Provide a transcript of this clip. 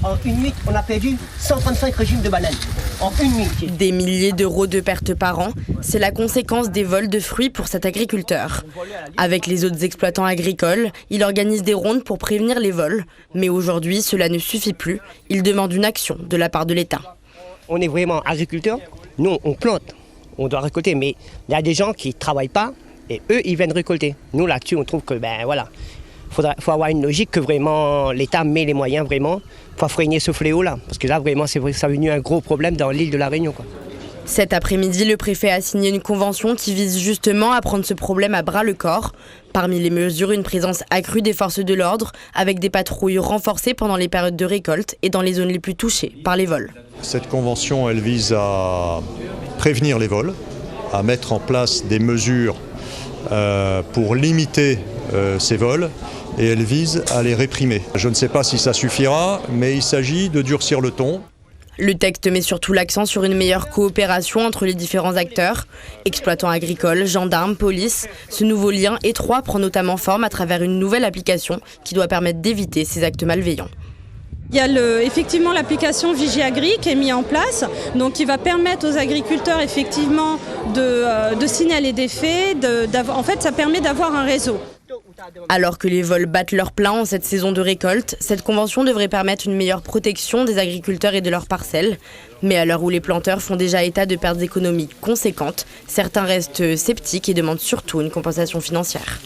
En une minute, on a perdu 135 régimes de bananes. En une minute. Des milliers d'euros de pertes par an, c'est la conséquence des vols de fruits pour cet agriculteur. Avec les autres exploitants agricoles, il organise des rondes pour prévenir les vols. Mais aujourd'hui, cela ne suffit plus. Il demande une action de la part de l'État. On est vraiment agriculteurs. Nous, on plante. On doit récolter. Mais il y a des gens qui ne travaillent pas et eux, ils viennent récolter. Nous, là-dessus, on trouve que, faut avoir une logique que vraiment l'État met les moyens vraiment pour freiner ce fléau-là. Parce que là, vraiment, ça est devenu un gros problème dans l'île de la Réunion, quoi. Cet après-midi, le préfet a signé une convention qui vise justement à prendre ce problème à bras-le-corps. Parmi les mesures, une présence accrue des forces de l'ordre, avec des patrouilles renforcées pendant les périodes de récolte et dans les zones les plus touchées par les vols. Cette convention, elle vise à prévenir les vols, à mettre en place des mesures pour limiter ces vols, et elle vise à les réprimer. Je ne sais pas si ça suffira, mais il s'agit de durcir le ton. Le texte met surtout l'accent sur une meilleure coopération entre les différents acteurs, exploitants agricoles, gendarmes, police. Ce nouveau lien étroit prend notamment forme à travers une nouvelle application qui doit permettre d'éviter ces actes malveillants. Il y a effectivement l'application Vigiagri qui est mise en place, donc qui va permettre aux agriculteurs effectivement de signaler des faits. En fait, ça permet d'avoir un réseau. Alors que les vols battent leur plein en cette saison de récolte, cette convention devrait permettre une meilleure protection des agriculteurs et de leurs parcelles. Mais à l'heure où les planteurs font déjà état de pertes économiques conséquentes, certains restent sceptiques et demandent surtout une compensation financière.